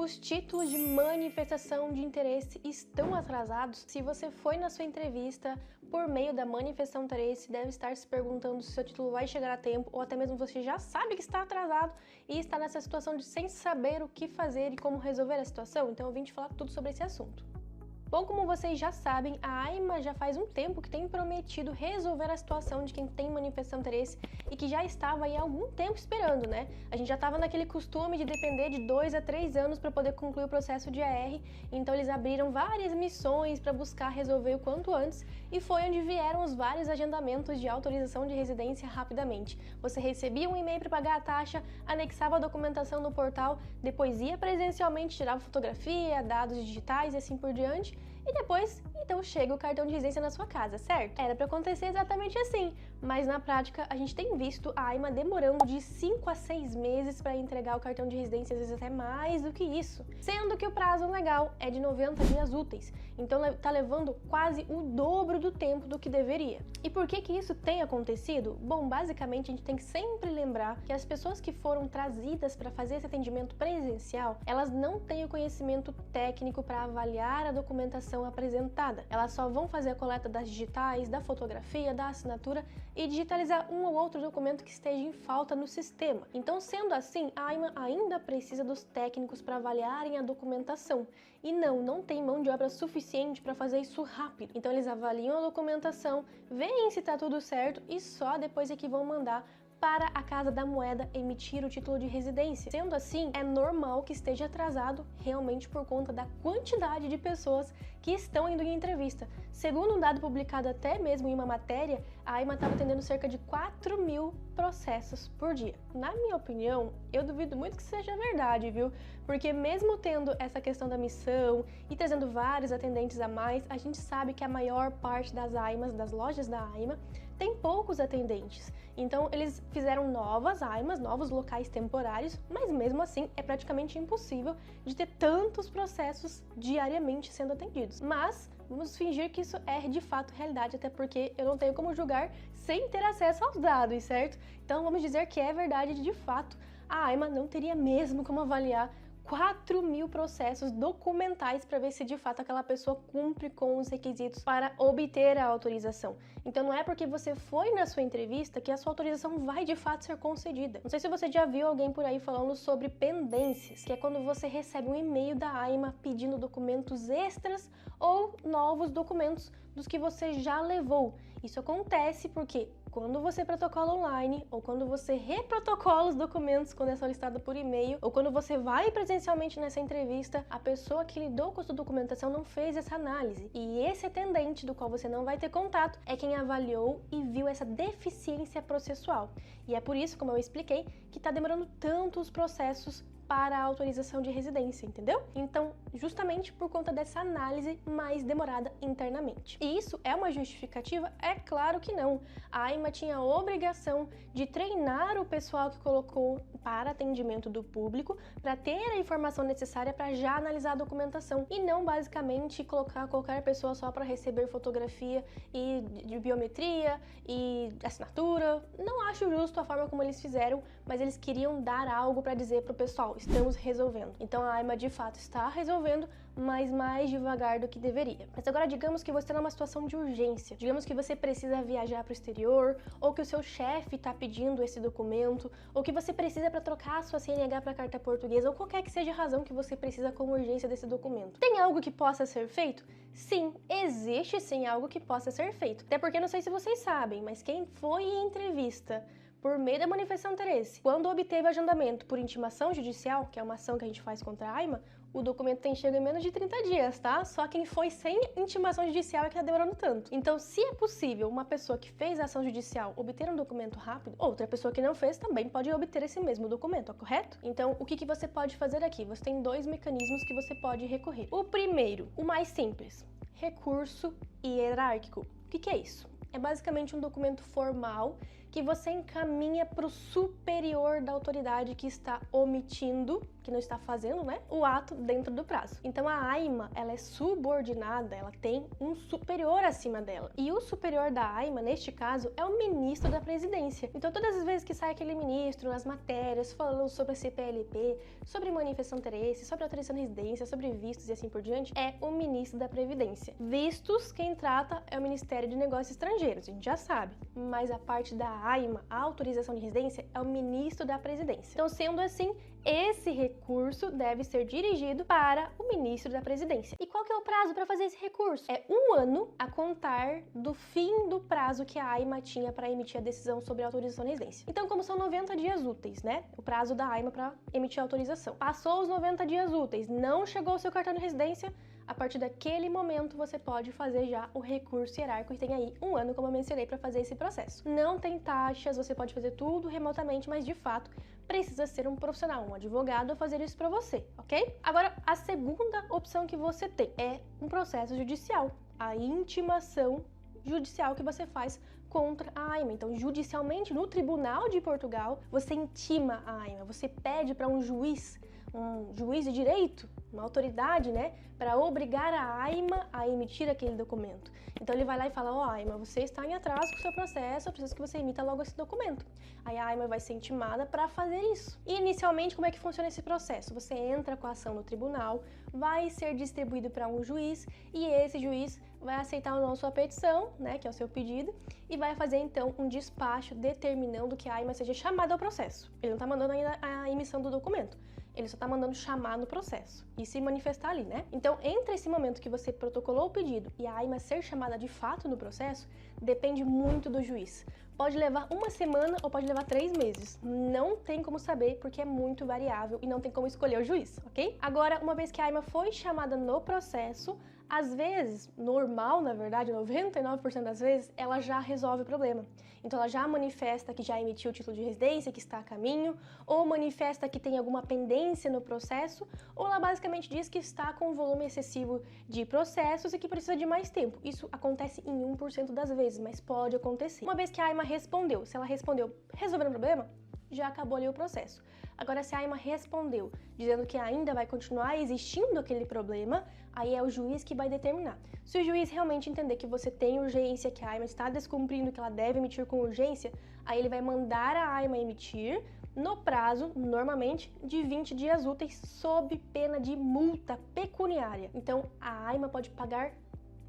Os títulos de manifestação de interesse estão atrasados? Se você foi na sua entrevista por meio da manifestação de interesse, deve estar se perguntando se seu título vai chegar a tempo, ou até mesmo você já sabe que está atrasado e está nessa situação de sem saber o que fazer e como resolver a situação. Então eu vim te falar tudo sobre esse assunto. Bom, como vocês já sabem, a AIMA já faz um tempo que tem prometido resolver a situação de quem tem manifestação de interesse e que já estava aí há algum tempo esperando, né? A gente já estava naquele costume de depender de 2 a 3 anos para poder concluir o processo de AR, então eles abriram várias missões para buscar resolver o quanto antes e foi onde vieram os vários agendamentos de autorização de residência rapidamente. Você recebia um e-mail para pagar a taxa, anexava a documentação no portal, depois ia presencialmente, tirava fotografia, dados digitais e assim por diante. E depois, então chega o cartão de residência na sua casa, certo? Era para acontecer exatamente assim, mas na prática a gente tem visto a AIMA demorando de 5 a 6 meses para entregar o cartão de residência, às vezes até mais do que isso. Sendo que o prazo legal é de 90 dias úteis, então tá levando quase o dobro do tempo do que deveria. E por que isso tem acontecido? Bom, basicamente a gente tem que sempre lembrar que as pessoas que foram trazidas para fazer esse atendimento presencial, elas não têm o conhecimento técnico para avaliar a documentação apresentada. Elas só vão fazer a coleta das digitais, da fotografia, da assinatura e digitalizar um ou outro documento que esteja em falta no sistema. Então, sendo assim, a AIMA ainda precisa dos técnicos para avaliarem a documentação. E não tem mão de obra suficiente para fazer isso rápido. Então, eles avaliam a documentação, veem se está tudo certo e só depois é que vão mandar para a Casa da Moeda emitir o título de residência. Sendo assim, é normal que esteja atrasado realmente por conta da quantidade de pessoas que estão indo em entrevista. Segundo um dado publicado até mesmo em uma matéria, a AIMA estava atendendo cerca de 4.000 processos por dia. Na minha opinião, eu duvido muito que seja verdade, viu? Porque mesmo tendo essa questão da missão e trazendo vários atendentes a mais, a gente sabe que a maior parte das AIMAs, das lojas da AIMA, tem poucos atendentes. Então eles fizeram novas AIMAs, novos locais temporários, mas mesmo assim é praticamente impossível de ter tantos processos diariamente sendo atendidos. Mas vamos fingir que isso é de fato realidade, até porque eu não tenho como julgar sem ter acesso aos dados, certo? Então vamos dizer que é verdade de fato. A AIMA não teria mesmo como avaliar 4.000 processos documentais para ver se de fato aquela pessoa cumpre com os requisitos para obter a autorização. Então não é porque você foi na sua entrevista que a sua autorização vai de fato ser concedida. Não sei se você já viu alguém por aí falando sobre pendências, que é quando você recebe um e-mail da AIMA pedindo documentos extras ou novos documentos dos que você já levou. Isso acontece porque quando você protocola online, ou quando você reprotocola os documentos quando é solicitado por e-mail, ou quando você vai presencialmente nessa entrevista, a pessoa que lidou com a sua documentação não fez essa análise. E esse atendente, do qual você não vai ter contato, é quem avaliou e viu essa deficiência processual. E é por isso, como eu expliquei, que está demorando tanto os processos para a autorização de residência, entendeu? Então, justamente por conta dessa análise mais demorada internamente. E isso é uma justificativa? É claro que não. A AIMA tinha a obrigação de treinar o pessoal que colocou para atendimento do público para ter a informação necessária para já analisar a documentação e não basicamente colocar qualquer pessoa só para receber fotografia e de biometria e assinatura. Não acho justo a forma como eles fizeram, mas eles queriam dar algo para dizer para o pessoal: estamos resolvendo. Então a AIMA de fato está resolvendo, mas mais devagar do que deveria. Mas agora digamos que você está numa situação de urgência. Digamos que você precisa viajar para o exterior, ou que o seu chefe está pedindo esse documento, ou que você precisa para trocar a sua CNH para carta portuguesa, ou qualquer que seja a razão que você precisa com urgência desse documento. Tem algo que possa ser feito? Sim, existe sim algo que possa ser feito. Até porque não sei se vocês sabem, mas quem foi em entrevista por meio da manifestação de interesse, quando obteve agendamento por intimação judicial, que é uma ação que a gente faz contra a AIMA, o documento tem chego em menos de 30 dias, tá? Só quem foi sem intimação judicial é que tá demorando tanto. Então, se é possível uma pessoa que fez a ação judicial obter um documento rápido, outra pessoa que não fez também pode obter esse mesmo documento, correto? Então, o que você pode fazer aqui? Você tem 2 mecanismos que você pode recorrer. O primeiro, o mais simples, recurso hierárquico. O que é isso? É basicamente um documento formal que você encaminha para o superior da autoridade que está omitindo, que não está fazendo, né, o ato dentro do prazo. Então a AIMA, ela é subordinada, ela tem um superior acima dela. E o superior da AIMA, neste caso, é o ministro da presidência. Então todas as vezes que sai aquele ministro nas matérias falando sobre a CPLP, sobre manifestação de interesse, sobre autorização de residência, sobre vistos e assim por diante, é o ministro da Previdência. Vistos, quem trata é o Ministério de Negócios Estrangeiros, a gente já sabe. Mas a parte da AIMA, a autorização de residência, é o ministro da Presidência. Então, sendo assim, esse recurso deve ser dirigido para o ministro da Presidência. E qual que é o prazo para fazer esse recurso? É 1 ano a contar do fim do prazo que a AIMA tinha para emitir a decisão sobre a autorização de residência. Então, como são 90 dias úteis, né? O prazo da AIMA para emitir a autorização. Passou os 90 dias úteis, não chegou o seu cartão de residência, a partir daquele momento você pode fazer já o recurso hierárquico e tem aí 1 ano, como eu mencionei, para fazer esse processo. Não tem taxas, você pode fazer tudo remotamente, mas de fato precisa ser um profissional, um advogado a fazer isso para você, ok? Agora, a segunda opção que você tem é um processo judicial, a intimação judicial que você faz contra a AIMA. Então, judicialmente, no Tribunal de Portugal, você intima a AIMA, você pede para um juiz de direito, uma autoridade, né, para obrigar a AIMA a emitir aquele documento. Então ele vai lá e fala, ó, AIMA, você está em atraso com o seu processo, eu preciso que você emita logo esse documento. Aí a AIMA vai ser intimada para fazer isso. E inicialmente, como é que funciona esse processo? Você entra com a ação no tribunal, vai ser distribuído para um juiz e esse juiz vai aceitar ou não sua petição, né, que é o seu pedido, e vai fazer então um despacho determinando que a AIMA seja chamada ao processo. Ele não está mandando ainda a emissão do documento. Ele só está mandando chamar no processo e se manifestar ali, né? Então, entre esse momento que você protocolou o pedido e a AIMA ser chamada de fato no processo, depende muito do juiz. Pode levar 1 semana ou pode levar 3 meses. Não tem como saber porque é muito variável e não tem como escolher o juiz, ok? Agora, uma vez que a AIMA foi chamada no processo, às vezes, normal, na verdade, 99% das vezes, ela já resolve o problema. Então, ela já manifesta que já emitiu o título de residência, que está a caminho, ou manifesta que tem alguma pendência no processo, ou ela basicamente diz que está com um volume excessivo de processos e que precisa de mais tempo. Isso acontece em 1% das vezes, mas pode acontecer. Uma vez que a AIMA respondeu, se ela respondeu resolvendo o problema, já acabou ali o processo. Agora, se a AIMA respondeu dizendo que ainda vai continuar existindo aquele problema, aí é o juiz que vai determinar. Se o juiz realmente entender que você tem urgência, que a AIMA está descumprindo, que ela deve emitir com urgência, aí ele vai mandar a AIMA emitir no prazo, normalmente, de 20 dias úteis, sob pena de multa pecuniária. Então, a AIMA pode pagar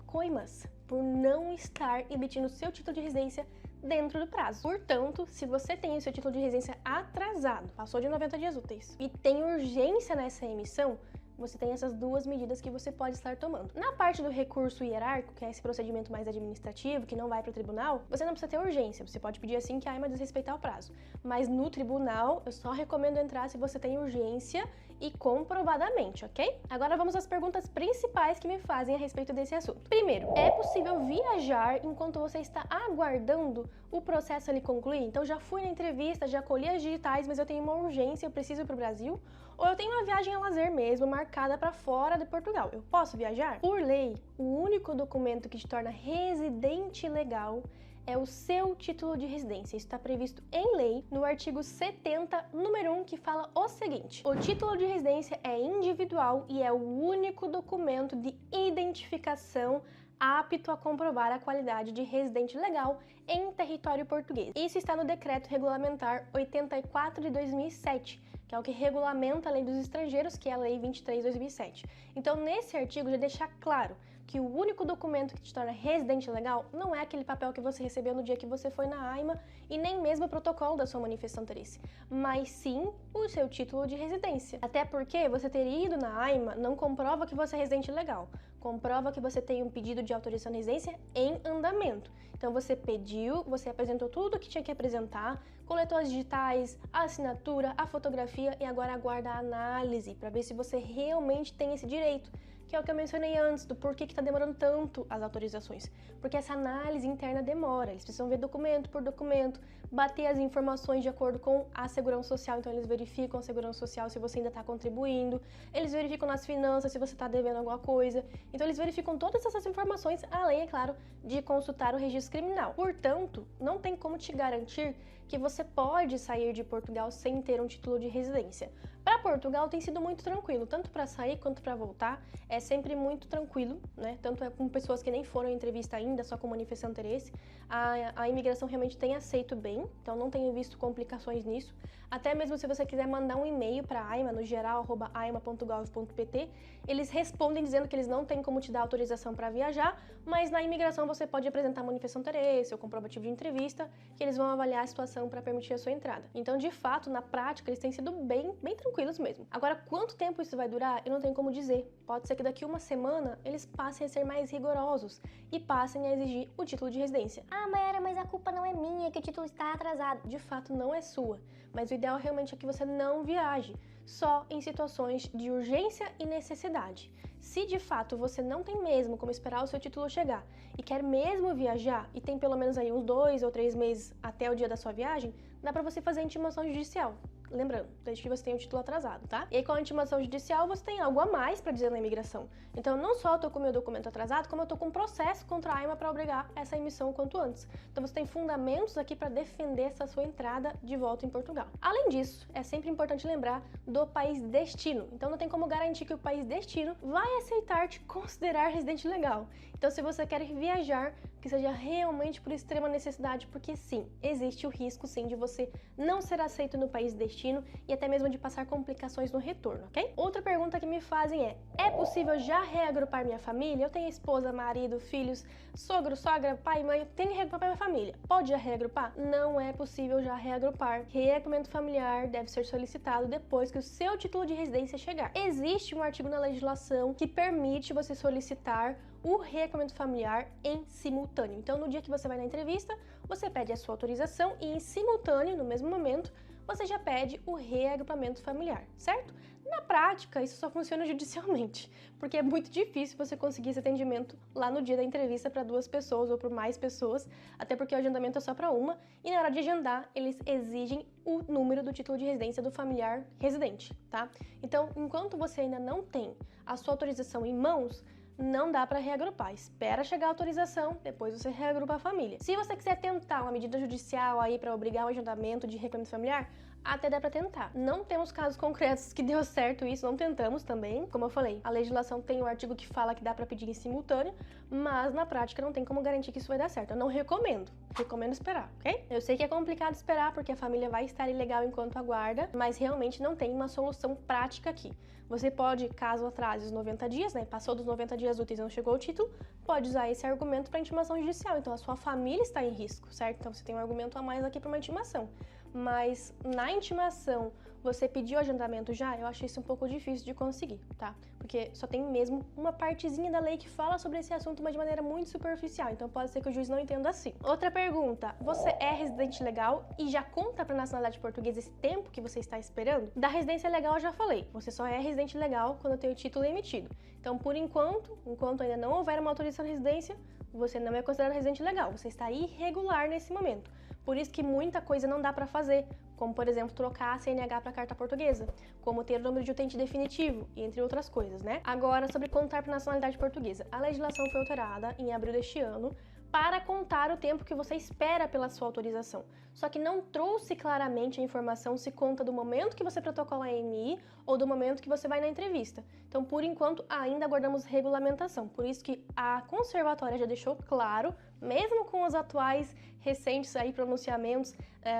coimas por não estar emitindo seu título de residência dentro do prazo. Portanto, se você tem o seu título de residência atrasado, passou de 90 dias úteis, e tem urgência nessa emissão, você tem essas duas medidas que você pode estar tomando. Na parte do recurso hierárquico, que é esse procedimento mais administrativo, que não vai para o tribunal, você não precisa ter urgência, você pode pedir assim que a AIMA desrespeitar o prazo. Mas no tribunal, eu só recomendo entrar se você tem urgência e comprovadamente, ok? Agora vamos às perguntas principais que me fazem a respeito desse assunto. Primeiro, é possível viajar enquanto você está aguardando o processo ali concluir? Então já fui na entrevista, já colhi as digitais, mas eu tenho uma urgência, eu preciso ir para o Brasil? Ou eu tenho uma viagem a lazer mesmo, marcada para fora de Portugal. Eu posso viajar? Por lei, o único documento que te torna residente legal é o seu título de residência. Isso está previsto em lei no artigo 70, número 1, que fala o seguinte: o título de residência é individual e é o único documento de identificação apto a comprovar a qualidade de residente legal em território português. Isso está no Decreto Regulamentar 84 de 2007, que é o que regulamenta a Lei dos Estrangeiros, que é a Lei 23 de 2007. Então, nesse artigo já deixa claro que o único documento que te torna residente legal não é aquele papel que você recebeu no dia que você foi na AIMA e nem mesmo o protocolo da sua manifestação de interesse, mas sim o seu título de residência. Até porque você ter ido na AIMA não comprova que você é residente legal, comprova que você tem um pedido de autorização de residência em andamento. Então você pediu, você apresentou tudo o que tinha que apresentar, coletou as digitais, a assinatura, a fotografia e agora aguarda a análise para ver se você realmente tem esse direito, que é o que eu mencionei antes, do porquê que está demorando tanto as autorizações. Porque essa análise interna demora, eles precisam ver documento por documento, bater as informações de acordo com a segurança social, então eles verificam a segurança social se você ainda está contribuindo, eles verificam nas finanças se você está devendo alguma coisa, então eles verificam todas essas informações, além, é claro, de consultar o registro criminal. Portanto, não tem como te garantir que você pode sair de Portugal sem ter um título de residência. Para Portugal tem sido muito tranquilo, tanto para sair quanto para voltar, é sempre muito tranquilo, né? Tanto é com pessoas que nem foram em entrevista ainda, só com manifestação de interesse. A imigração realmente tem aceito bem, então não tenho visto complicações nisso. Até mesmo se você quiser mandar um e-mail para a AIMA, no geral, @aima.gov.pt, eles respondem dizendo que eles não têm como te dar autorização para viajar, mas na imigração você pode apresentar manifestação de interesse ou comprovativo de entrevista, que eles vão avaliar a situação para permitir a sua entrada. Então, de fato, na prática, eles têm sido bem tranquilos mesmo. Agora, quanto tempo isso vai durar, eu não tenho como dizer. Pode ser que daqui uma semana eles passem a ser mais rigorosos e passem a exigir o título de residência. Ah, Mayara, mas a culpa não é minha, que o título está atrasado. De fato, não é sua, mas o ideal realmente é que você não viaje, só em situações de urgência e necessidade. Se de fato você não tem mesmo como esperar o seu título chegar e quer mesmo viajar e tem pelo menos aí uns 2 ou 3 meses até o dia da sua viagem, dá para você fazer a intimação judicial. Lembrando, desde que você tenha o título atrasado, tá? E aí com a intimação judicial você tem algo a mais para dizer na imigração. Então não só eu tô com o meu documento atrasado, como eu tô com um processo contra a AIMA para obrigar essa emissão o quanto antes. Então você tem fundamentos aqui para defender essa sua entrada de volta em Portugal. Além disso, é sempre importante lembrar do país destino. Então não tem como garantir que o país destino vai aceitar te considerar residente legal. Então se você quer viajar, que seja realmente por extrema necessidade, porque sim, existe o risco sim de você não ser aceito no país destino e até mesmo de passar complicações no retorno, ok? Outra pergunta que me fazem é possível já reagrupar minha família? Eu tenho esposa, marido, filhos, sogro, sogra, pai, mãe, tenho que reagrupar minha família. Pode já reagrupar? Não é possível já reagrupar. Reagrupamento familiar deve ser solicitado depois que o seu título de residência chegar. Existe um artigo na legislação que permite você solicitar o reagrupamento familiar em simultâneo. Então, no dia que você vai na entrevista, você pede a sua autorização e em simultâneo, no mesmo momento, você já pede o reagrupamento familiar, certo? Na prática, isso só funciona judicialmente, porque é muito difícil você conseguir esse atendimento lá no dia da entrevista para 2 pessoas ou para mais pessoas, até porque o agendamento é só para uma, e na hora de agendar, eles exigem o número do título de residência do familiar residente, tá? Então, enquanto você ainda não tem a sua autorização em mãos, não dá para reagrupar. Espera chegar a autorização, depois você reagrupa a família. Se você quiser tentar uma medida judicial aí para obrigar o agendamento de reagrupamento familiar, até dá para tentar. Não temos casos concretos que deu certo isso, não tentamos também. Como eu falei, a legislação tem um artigo que fala que dá para pedir em simultâneo, mas na prática não tem como garantir que isso vai dar certo. Eu não recomendo. Recomendo esperar, ok? Eu sei que é complicado esperar porque a família vai estar ilegal enquanto aguarda, mas realmente não tem uma solução prática aqui. Você pode, caso atrase os 90 dias, né? Passou dos 90 dias úteis e não chegou o título, pode usar esse argumento para intimação judicial. Então a sua família está em risco, certo? Então você tem um argumento a mais aqui para uma intimação. Mas na intimação, você pedir o agendamento já, eu acho isso um pouco difícil de conseguir, tá? Porque só tem mesmo uma partezinha da lei que fala sobre esse assunto, mas de maneira muito superficial, então pode ser que o juiz não entenda assim. Outra pergunta, você é residente legal e já conta para a nacionalidade portuguesa esse tempo que você está esperando? Da residência legal eu já falei, você só é residente legal quando tem o título emitido. Então, por enquanto ainda não houver uma autorização de residência, você não é considerado residente legal, você está irregular nesse momento. Por isso que muita coisa não dá para fazer, como por exemplo trocar a CNH para carta portuguesa, como ter o número de utente definitivo, e entre outras coisas, né? Agora, sobre contar para nacionalidade portuguesa. A legislação foi alterada em abril deste ano para contar o tempo que você espera pela sua autorização. Só que não trouxe claramente a informação se conta do momento que você protocola a EMI ou do momento que você vai na entrevista. Então, por enquanto, ainda aguardamos regulamentação. Por isso que a conservatória já deixou claro, mesmo com os atuais recentes aí pronunciamentos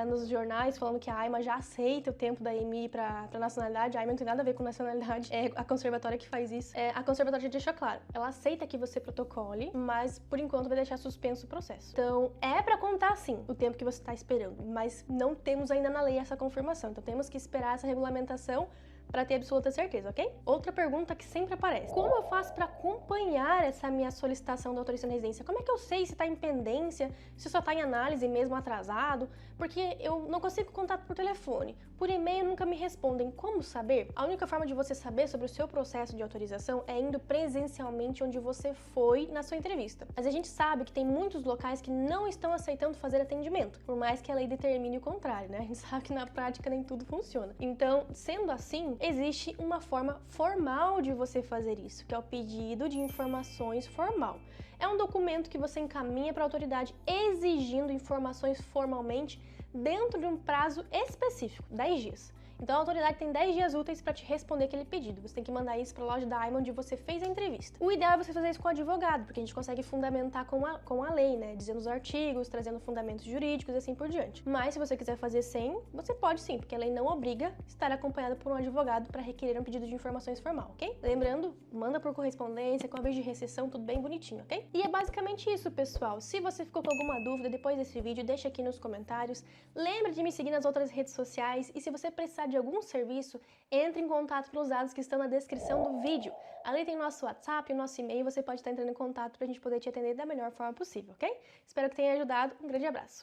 nos jornais falando que a AIMA já aceita o tempo da EMI para nacionalidade, a AIMA não tem nada a ver com nacionalidade, é a conservatória que faz isso. A conservatória já deixou claro, ela aceita que você protocole, mas por enquanto vai deixar suspenso o processo. Então, é para contar sim o tempo que você está esperando, mas não temos ainda na lei essa confirmação, então temos que esperar essa regulamentação para ter absoluta certeza, ok? Outra pergunta que sempre aparece: como eu faço para acompanhar essa minha solicitação da autorização de residência? Como é que eu sei se está em pendência, se só está em análise mesmo atrasado? Porque eu não consigo contato por telefone, por e-mail nunca me respondem. Como saber? A única forma de você saber sobre o seu processo de autorização é indo presencialmente onde você foi na sua entrevista. Mas a gente sabe que tem muitos locais que não estão aceitando fazer atendimento, por mais que a lei determine o contrário, né? A gente sabe que na prática nem tudo funciona. Então, sendo assim, existe uma forma formal de você fazer isso, que é o pedido de informações formal. É um documento que você encaminha para a autoridade exigindo informações formalmente dentro de um prazo específico, 10 dias. Então a autoridade tem 10 dias úteis para te responder aquele pedido. Você tem que mandar isso para a loja da AIMA onde você fez a entrevista. O ideal é você fazer isso com o advogado, porque a gente consegue fundamentar com a lei, né? Dizendo os artigos, trazendo fundamentos jurídicos e assim por diante. Mas se você quiser fazer sem, você pode sim, porque a lei não obriga estar acompanhado por um advogado para requerer um pedido de informações formal, ok? Lembrando, manda por correspondência, com a vez de recepção, tudo bem bonitinho, ok? E é basicamente isso, pessoal. Se você ficou com alguma dúvida depois desse vídeo, deixa aqui nos comentários. Lembre de me seguir nas outras redes sociais e se você precisar de algum serviço, entre em contato pelos dados que estão na descrição do vídeo. Ali tem nosso WhatsApp e nosso e-mail, você pode estar entrando em contato para a gente poder te atender da melhor forma possível, ok? Espero que tenha ajudado, um grande abraço!